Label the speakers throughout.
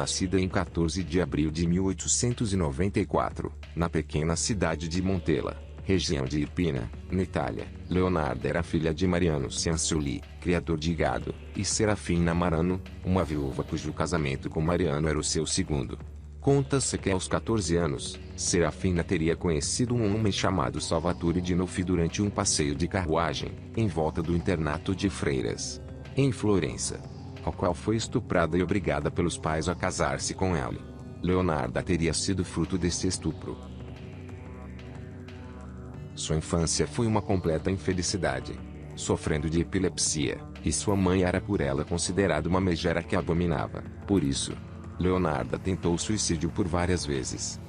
Speaker 1: nascida em 14 de abril de 1894, na pequena cidade de Montella, região de Irpina, na Itália. Leonarda era filha de Mariano Cianciulli, criador de gado, e Serafina Marano, uma viúva cujo casamento com Mariano era o seu segundo. Conta-se que aos 14 anos, Serafina teria conhecido um homem chamado Salvatore Dinolfi durante um passeio de carruagem, em volta do internato de freiras, em Florença, ao qual foi estuprada e obrigada pelos pais a casar-se com ele. Leonarda teria sido fruto desse estupro. Sua infância foi uma completa infelicidade, sofrendo de epilepsia, e sua mãe era por ela considerada uma megera que abominava. Por isso, Leonarda tentou suicídio por várias vezes.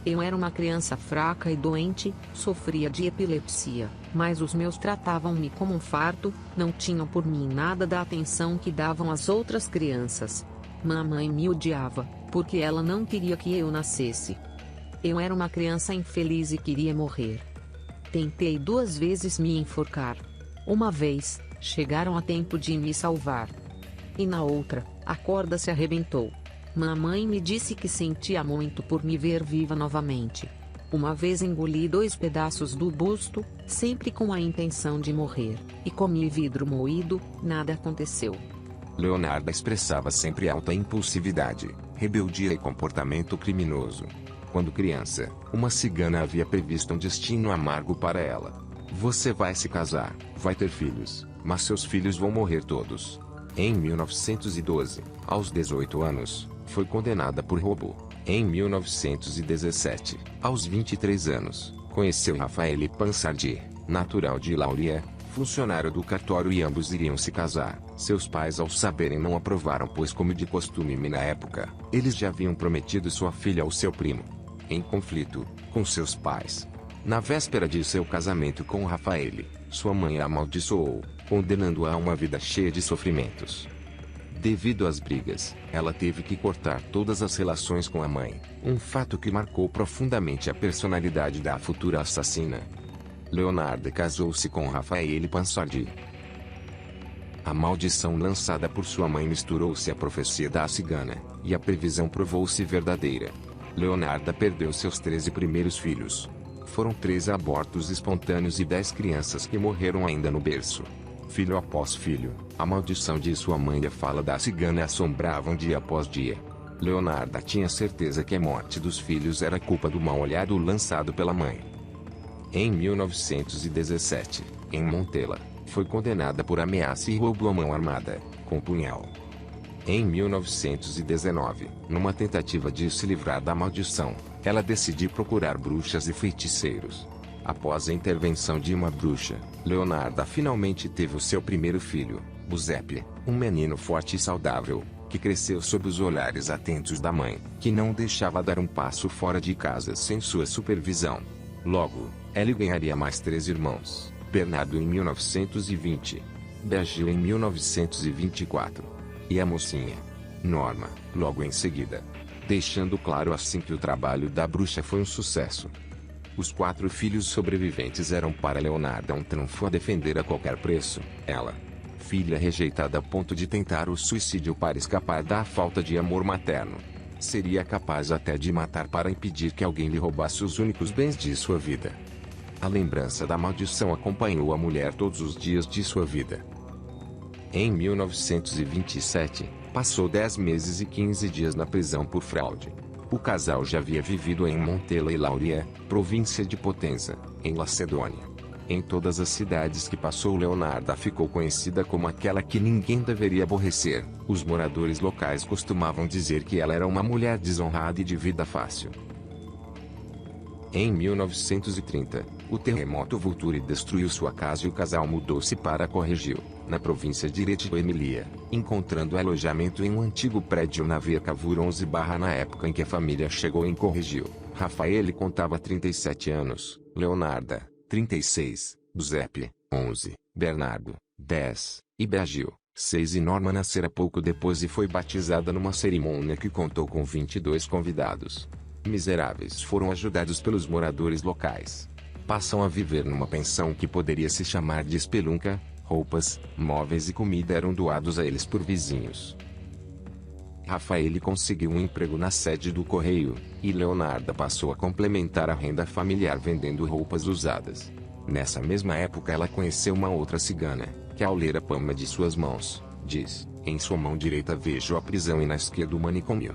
Speaker 2: Eu era uma criança fraca e doente, sofria de epilepsia, mas os meus tratavam-me como um fardo, não tinham por mim nada da atenção que davam às outras crianças. Mamãe me odiava, porque ela não queria que eu nascesse. Eu era uma criança infeliz e queria morrer. Tentei 2 vezes me enforcar. Uma vez, chegaram a tempo de me salvar. E na outra, a corda se arrebentou. Mamãe me disse que sentia muito por me ver viva novamente. Uma vez engoli 2 pedaços do busto, sempre com a intenção de morrer, e comi vidro moído, nada aconteceu.
Speaker 1: Leonarda expressava sempre alta impulsividade, rebeldia e comportamento criminoso. Quando criança, uma cigana havia previsto um destino amargo para ela. Você vai se casar, vai ter filhos, mas seus filhos vão morrer todos. Em 1912, aos 18 anos, foi condenada por roubo. Em 1917, aos 23 anos, conheceu Raffaele Pansardi, natural de Lauria, funcionário do cartório, e ambos iriam se casar. Seus pais, ao saberem, não aprovaram, pois, como de costume na época, eles já haviam prometido sua filha ao seu primo. Em conflito com seus pais, na véspera de seu casamento com Raffaele, sua mãe a amaldiçoou, condenando-a a uma vida cheia de sofrimentos. Devido às brigas, ela teve que cortar todas as relações com a mãe, um fato que marcou profundamente a personalidade da futura assassina. Leonarda casou-se com Raffaele Pansardi. A maldição lançada por sua mãe misturou-se à profecia da cigana, e a previsão provou-se verdadeira. Leonarda perdeu seus 13 primeiros filhos. Foram 13 abortos espontâneos e 10 crianças que morreram ainda no berço. Filho após filho, a maldição de sua mãe e a fala da cigana a assombravam dia após dia. Leonarda tinha certeza que a morte dos filhos era culpa do mau olhado lançado pela mãe. Em 1917, em Montella, foi condenada por ameaça e roubo à mão armada, com punhal. Em 1919, numa tentativa de se livrar da maldição, ela decidiu procurar bruxas e feiticeiros. Após a intervenção de uma bruxa, Leonarda finalmente teve o seu primeiro filho, Giuseppe, um menino forte e saudável, que cresceu sob os olhares atentos da mãe, que não deixava dar um passo fora de casa sem sua supervisão. Logo, ele ganharia mais 3 irmãos: Bernardo em 1920, Biagio em 1924, e a mocinha, Norma, logo em seguida. Deixando claro assim que o trabalho da bruxa foi um sucesso. Os 4 filhos sobreviventes eram para Leonarda um trunfo a defender a qualquer preço. Ela, filha rejeitada a ponto de tentar o suicídio para escapar da falta de amor materno, seria capaz até de matar para impedir que alguém lhe roubasse os únicos bens de sua vida. A lembrança da maldição acompanhou a mulher todos os dias de sua vida. Em 1927, passou 10 meses e 15 dias na prisão por fraude. O casal já havia vivido em Montella e Lauria, província de Potenza, em Lacedônia. Em todas as cidades que passou, Leonarda ficou conhecida como aquela que ninguém deveria aborrecer. Os moradores locais costumavam dizer que ela era uma mulher desonrada e de vida fácil. Em 1930, o terremoto Vulture destruiu sua casa e o casal mudou-se para Correggio, na província de Reggio Emilia, encontrando alojamento em um antigo prédio na Via Cavour 11 na época em que a família chegou em Correggio. Raffaele contava 37 anos, Leonarda, 36, Giuseppe, 11, Bernardo, 10, e Biagio, 6, e Norma nascera pouco depois e foi batizada numa cerimônia que contou com 22 convidados. Miseráveis foram ajudados pelos moradores locais. Passam a viver numa pensão que poderia se chamar de espelunca. Roupas, móveis e comida eram doados a eles por vizinhos. Rafael conseguiu um emprego na sede do correio, e Leonarda passou a complementar a renda familiar vendendo roupas usadas. Nessa mesma época ela conheceu uma outra cigana, que ao ler a palma de suas mãos, diz: "Em sua mão direita vejo a prisão e na esquerda o manicômio."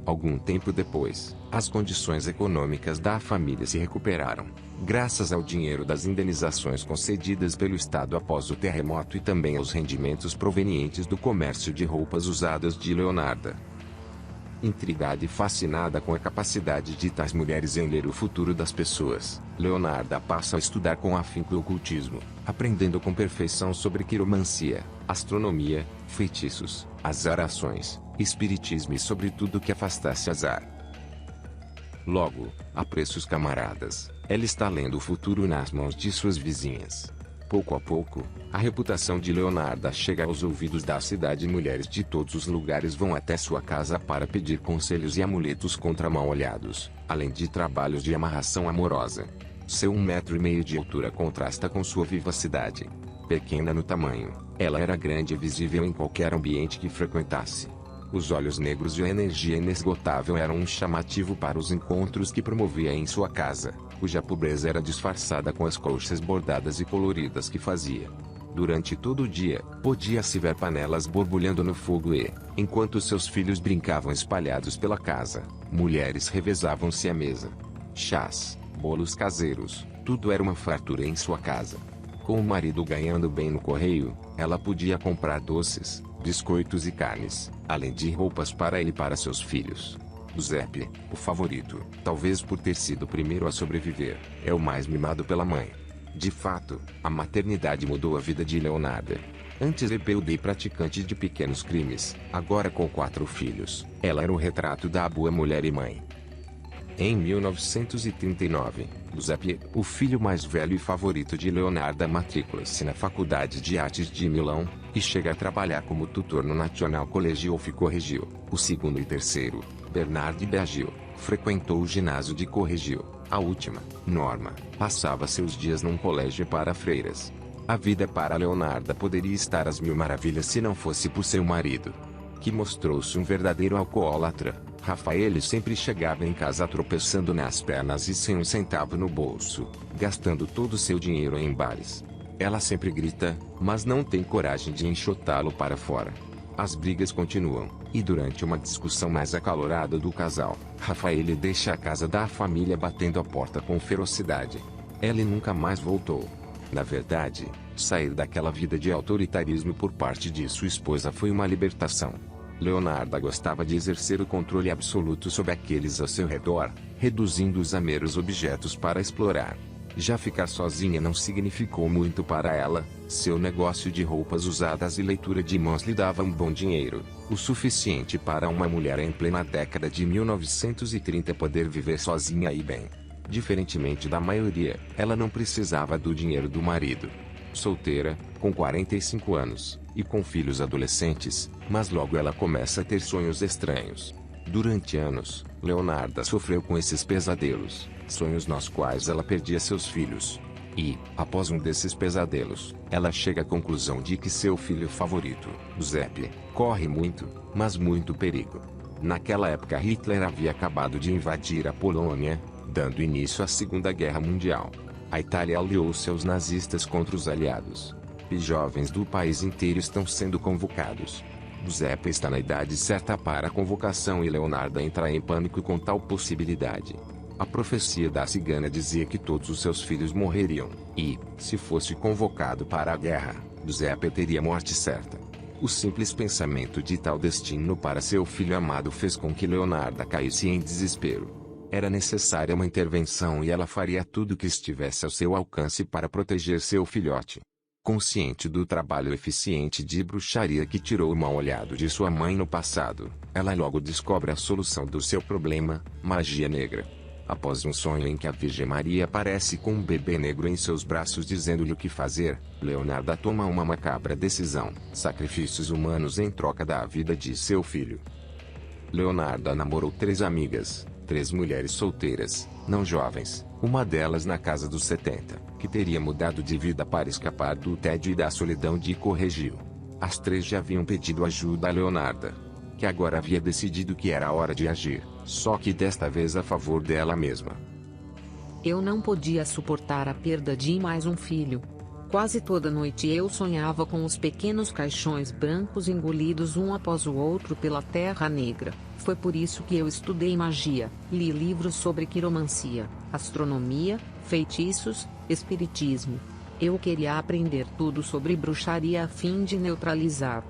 Speaker 1: Algum tempo depois, as condições econômicas da família se recuperaram, graças ao dinheiro das indenizações concedidas pelo Estado após o terremoto e também aos rendimentos provenientes do comércio de roupas usadas de Leonarda. Intrigada e fascinada com a capacidade de tais mulheres em ler o futuro das pessoas, Leonarda passa a estudar com afinco o ocultismo, aprendendo com perfeição sobre quiromancia, astronomia, feitiços, azarações, espiritismo e sobre tudo que afastasse azar. Logo, a preços camaradas, ela está lendo o futuro nas mãos de suas vizinhas. Pouco a pouco, a reputação de Leonarda chega aos ouvidos da cidade e mulheres de todos os lugares vão até sua casa para pedir conselhos e amuletos contra mal-olhados, além de trabalhos de amarração amorosa. Seu 1,5 metro de altura contrasta com sua vivacidade. Pequena no tamanho, ela era grande e visível em qualquer ambiente que frequentasse. Os olhos negros e a energia inesgotável eram um chamativo para os encontros que promovia em sua casa, cuja pobreza era disfarçada com as colchas bordadas e coloridas que fazia. Durante todo o dia, podia-se ver panelas borbulhando no fogo e, enquanto seus filhos brincavam espalhados pela casa, mulheres revezavam-se à mesa. Chás, bolos caseiros, tudo era uma fartura em sua casa. Com o marido ganhando bem no correio, ela podia comprar doces, biscoitos e carnes, além de roupas para ele e para seus filhos. Giuseppe, o favorito, talvez por ter sido o primeiro a sobreviver, é o mais mimado pela mãe. De fato, a maternidade mudou a vida de Leonarda. Antes rebelde e praticante de pequenos crimes, agora com 4 filhos, ela era o retrato da boa mulher e mãe. Em 1939, Giuseppe, o filho mais velho e favorito de Leonarda, matricula-se na Faculdade de Artes de Milão, e chega a trabalhar como tutor no National College of Correggio. O segundo e terceiro, Bernardo e Biagio, frequentou o ginásio de Correggio. A última, Norma, passava seus dias num colégio para freiras. A vida para Leonarda poderia estar às mil maravilhas se não fosse por seu marido, que mostrou-se um verdadeiro alcoólatra. Rafael sempre chegava em casa tropeçando nas pernas e sem um centavo no bolso, gastando todo o seu dinheiro em bares. Ela sempre grita, mas não tem coragem de enxotá-lo para fora. As brigas continuam, e durante uma discussão mais acalorada do casal, Rafael deixa a casa da família batendo a porta com ferocidade. Ela nunca mais voltou. Na verdade, sair daquela vida de autoritarismo por parte de sua esposa foi uma libertação. Leonarda gostava de exercer o controle absoluto sobre aqueles ao seu redor, reduzindo-os a meros objetos para explorar. Já ficar sozinha não significou muito para ela. Seu negócio de roupas usadas e leitura de mãos lhe dava um bom dinheiro, o suficiente para uma mulher em plena década de 1930 poder viver sozinha e bem. Diferentemente da maioria, ela não precisava do dinheiro do marido. Solteira, com 45 anos, e com filhos adolescentes, mas logo ela começa a ter sonhos estranhos. Durante anos, Leonarda sofreu com esses pesadelos, sonhos nos quais ela perdia seus filhos. E, após um desses pesadelos, ela chega à conclusão de que seu filho favorito, Giuseppe, corre muito, mas muito perigo. Naquela época Hitler havia acabado de invadir a Polônia, dando início à Segunda Guerra Mundial. A Itália aliou-se aos nazistas contra os aliados. E jovens do país inteiro estão sendo convocados. Giuseppe está na idade certa para a convocação e Leonarda entra em pânico com tal possibilidade. A profecia da cigana dizia que todos os seus filhos morreriam, e, se fosse convocado para a guerra, Giuseppe teria morte certa. O simples pensamento de tal destino para seu filho amado fez com que Leonarda caísse em desespero. Era necessária uma intervenção e ela faria tudo o que estivesse ao seu alcance para proteger seu filhote. Consciente do trabalho eficiente de bruxaria que tirou o mal-olhado de sua mãe no passado, ela logo descobre a solução do seu problema: magia negra. Após um sonho em que a Virgem Maria aparece com um bebê negro em seus braços dizendo-lhe o que fazer, Leonarda toma uma macabra decisão: sacrifícios humanos em troca da vida de seu filho. Leonarda namorou 3 amigas, 3 mulheres solteiras, não jovens, uma delas na casa dos 70, que teria mudado de vida para escapar do tédio e da solidão de Correggio. As 3 já haviam pedido ajuda a Leonarda. que agora havia decidido que era hora de agir, só que desta vez a favor dela mesma.
Speaker 2: Eu não podia suportar a perda de mais um filho. Quase toda noite eu sonhava com os pequenos caixões brancos engolidos um após o outro pela Terra Negra. Foi por isso que eu estudei magia, li livros sobre quiromancia, astronomia, feitiços, espiritismo. Eu queria aprender tudo sobre bruxaria a fim de neutralizar.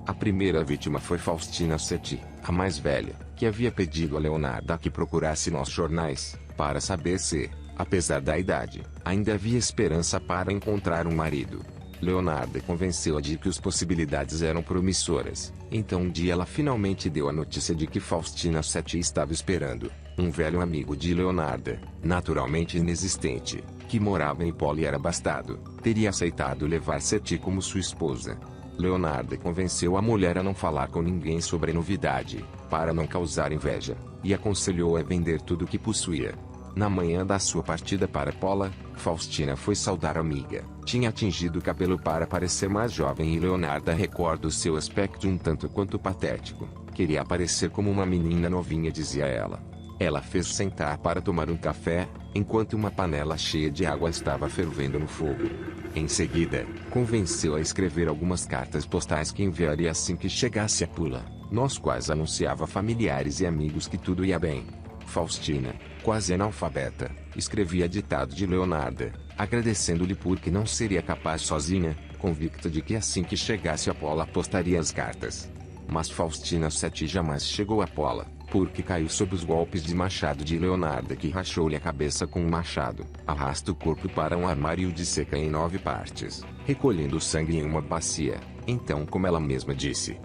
Speaker 1: A primeira vítima foi Faustina Setti, a mais velha, que havia pedido a Leonarda que procurasse nos jornais, para saber se, apesar da idade, ainda havia esperança para encontrar um marido. Leonarda convenceu-a de que as possibilidades eram promissoras. Então um dia ela finalmente deu a notícia de que Faustina Setti estava esperando. Um velho amigo de Leonarda, naturalmente inexistente, que morava em Poli e era bastardo, teria aceitado levar Setti como sua esposa. Leonarda convenceu a mulher a não falar com ninguém sobre a novidade, para não causar inveja, e aconselhou a vender tudo o que possuía. Na manhã da sua partida para Pola, Faustina foi saudar a amiga. Tinha tingido o cabelo para parecer mais jovem e Leonarda recorda o seu aspecto um tanto quanto patético. Queria parecer como uma menina novinha, dizia ela. Ela fez sentar para tomar um café, enquanto uma panela cheia de água estava fervendo no fogo. Em seguida, convenceu a escrever algumas cartas postais que enviaria assim que chegasse a Pula, nos quais anunciava a familiares e amigos que tudo ia bem. Faustina, quase analfabeta, escrevia ditado de Leonarda, agradecendo-lhe porque não seria capaz sozinha, convicta de que assim que chegasse a Pola postaria as cartas. Mas Faustina Setti jamais chegou a Pola, porque caiu sob os golpes de machado de Leonarda, que rachou-lhe a cabeça com um machado. Arrasta o corpo para um armário e o disseca em 9 partes, recolhendo o sangue em uma bacia. Então, como ela mesma disse,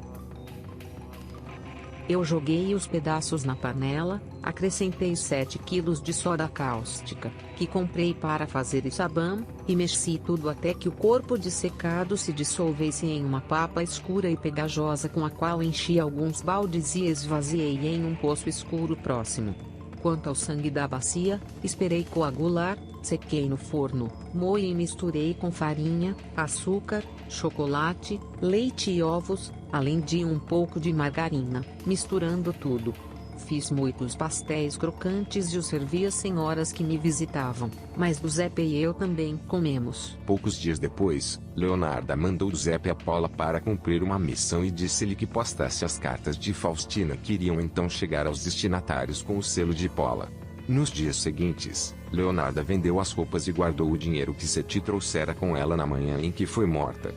Speaker 2: eu joguei os pedaços na panela, acrescentei 7 quilos de soda cáustica, que comprei para fazer sabão, e mexi tudo até que o corpo dissecado se dissolvesse em uma papa escura e pegajosa com a qual enchi alguns baldes e esvaziei em um poço escuro próximo. Quanto ao sangue da bacia, esperei coagular, sequei no forno, moí e misturei com farinha, açúcar, chocolate, leite e ovos, além de um pouco de margarina, misturando tudo. Fiz muitos pastéis crocantes e os servi às senhoras que me visitavam, mas Giuseppe e eu também comemos.
Speaker 1: Poucos dias depois, Leonarda mandou Giuseppe a Pola para cumprir uma missão e disse-lhe que postasse as cartas de Faustina, que iriam então chegar aos destinatários com o selo de Pola. Nos dias seguintes, Leonarda vendeu as roupas e guardou o dinheiro que Setti trouxera com ela na manhã em que foi morta.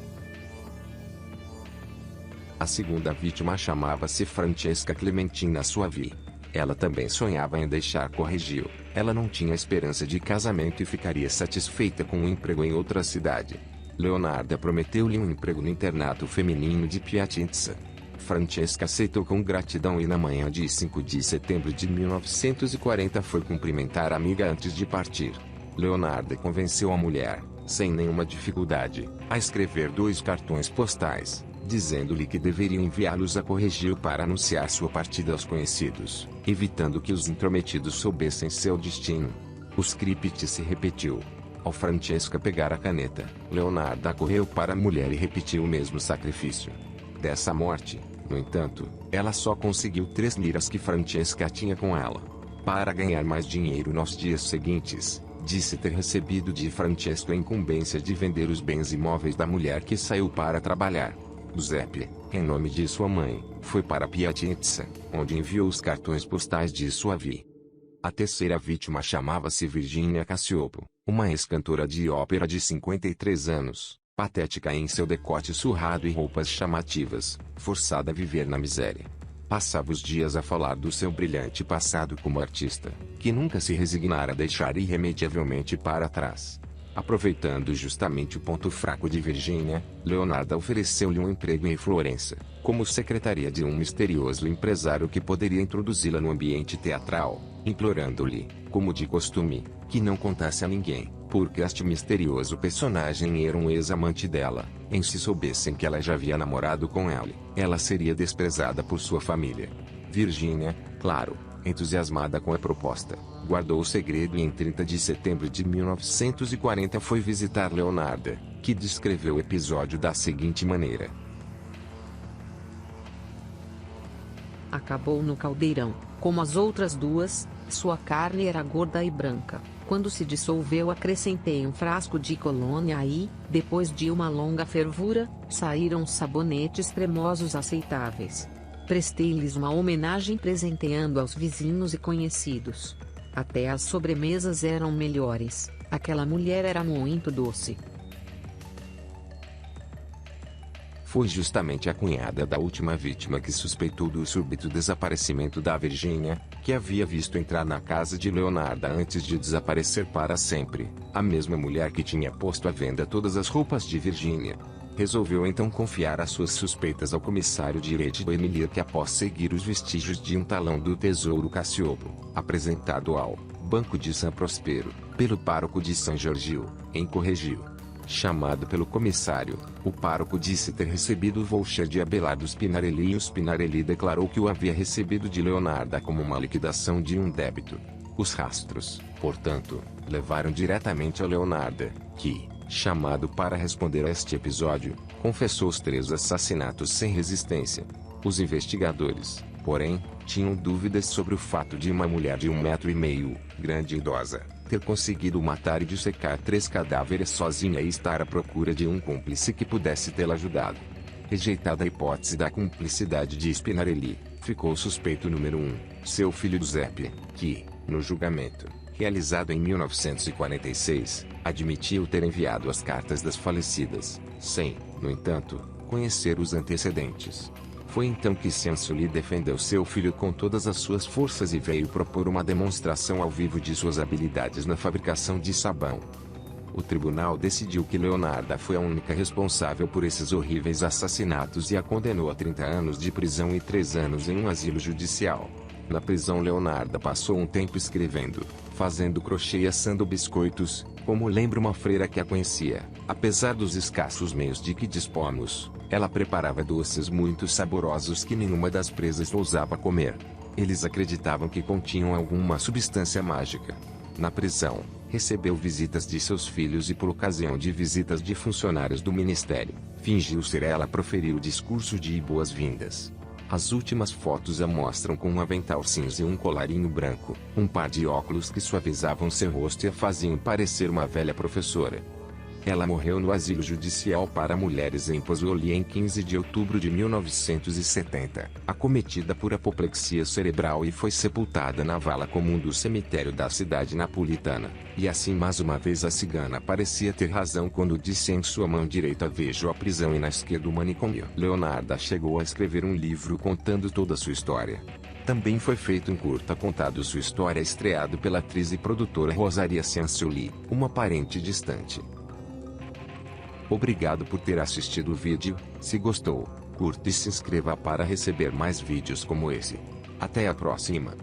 Speaker 1: A segunda vítima chamava-se Francesca Clementina Suavi. Ela também sonhava em deixar Correggio. Ela não tinha esperança de casamento e ficaria satisfeita com um emprego em outra cidade. Leonarda prometeu-lhe um emprego no internato feminino de Piacenza. Francesca aceitou com gratidão e na manhã de 5 de setembro de 1940 foi cumprimentar a amiga antes de partir. Leonarda convenceu a mulher, sem nenhuma dificuldade, a escrever 2 cartões postais, dizendo-lhe que deveriam enviá-los a Correggio para anunciar sua partida aos conhecidos, evitando que os intrometidos soubessem seu destino. O script se repetiu. Ao Francesca pegar a caneta, Leonarda correu para a mulher e repetiu o mesmo sacrifício. Dessa morte, no entanto, ela só conseguiu 3 liras que Francesca tinha com ela. Para ganhar mais dinheiro nos dias seguintes, disse ter recebido de Francesca a incumbência de vender os bens imóveis da mulher que saiu para trabalhar. Giuseppe, em nome de sua mãe, foi para Piacenza, onde enviou os cartões postais de Suavi. A terceira vítima chamava-se Virginia Cassiopo, uma ex-cantora de ópera de 53 anos, patética em seu decote surrado e roupas chamativas, forçada a viver na miséria. Passava os dias a falar do seu brilhante passado como artista, que nunca se resignara a deixar irremediavelmente para trás. Aproveitando justamente o ponto fraco de Virginia, Leonarda ofereceu-lhe um emprego em Florença, como secretaria de um misterioso empresário que poderia introduzi-la no ambiente teatral, implorando-lhe, como de costume, que não contasse a ninguém, porque este misterioso personagem era um ex-amante dela. Em se soubessem que ela já havia namorado com ele, ela seria desprezada por sua família. Virginia, claro, entusiasmada com a proposta, guardou o segredo e em 30 de setembro de 1940 foi visitar Leonarda, que descreveu o episódio da seguinte maneira.
Speaker 2: Acabou no caldeirão, como as outras duas, sua carne era gorda e branca. Quando se dissolveu, acrescentei um frasco de colônia e, depois de uma longa fervura, saíram sabonetes cremosos aceitáveis. Prestei-lhes uma homenagem presenteando aos vizinhos e conhecidos. Até as sobremesas eram melhores, aquela mulher era muito doce.
Speaker 1: Foi justamente a cunhada da última vítima que suspeitou do súbito desaparecimento da Virgínia, que havia visto entrar na casa de Leonarda antes de desaparecer para sempre. A mesma mulher que tinha posto à venda todas as roupas de Virgínia. Resolveu então confiar as suas suspeitas ao comissário direito Emília, que após seguir os vestígios de um talão do tesouro Cassiopo, apresentado ao Banco de San Prospero, pelo pároco de São Giorgio, em Correggio. Chamado pelo comissário, o pároco disse ter recebido o voucher de Abelardo Spinarelli e o Spinarelli declarou que o havia recebido de Leonarda como uma liquidação de um débito. Os rastros, portanto, levaram diretamente a Leonarda, que, chamado para responder a este episódio, confessou os 3 assassinatos sem resistência. Os investigadores, porém, tinham dúvidas sobre o fato de uma mulher de 1,5 metro, grande e idosa, ter conseguido matar e dissecar 3 cadáveres sozinha e estar à procura de um cúmplice que pudesse tê-la ajudado. Rejeitada a hipótese da cumplicidade de Spinarelli, ficou o suspeito número 1, seu filho Giuseppe, que, no julgamento, realizado em 1946, admitiu ter enviado as cartas das falecidas, sem, no entanto, conhecer os antecedentes. Foi então que Cianciulli defendeu seu filho com todas as suas forças e veio propor uma demonstração ao vivo de suas habilidades na fabricação de sabão. O tribunal decidiu que Leonarda foi a única responsável por esses horríveis assassinatos e a condenou a 30 anos de prisão e 3 anos em um asilo judicial. Na prisão, Leonarda passou um tempo escrevendo, fazendo crochê e assando biscoitos, como lembra uma freira que a conhecia. Apesar dos escassos meios de que dispomos, ela preparava doces muito saborosos que nenhuma das presas ousava comer. Eles acreditavam que continham alguma substância mágica. Na prisão, recebeu visitas de seus filhos e, por ocasião de visitas de funcionários do ministério, fingiu ser ela a proferir o discurso de boas-vindas. As últimas fotos a mostram com um avental cinza e um colarinho branco, um par de óculos que suavizavam seu rosto e a faziam parecer uma velha professora. Ela morreu no asilo judicial para mulheres em Pozzuoli em 15 de outubro de 1970, acometida por apoplexia cerebral, e foi sepultada na vala comum do cemitério da cidade napolitana. E assim, mais uma vez, a cigana parecia ter razão quando disse em sua mão direita: vejo a prisão e na esquerda o manicômio. Leonarda chegou a escrever um livro contando toda a sua história. Também foi feito um curta contado sua história, estreado pela atriz e produtora Rosaria Cianciulli, uma parente distante. Obrigado por ter assistido o vídeo. Se gostou, curta e se inscreva para receber mais vídeos como esse. Até a próxima.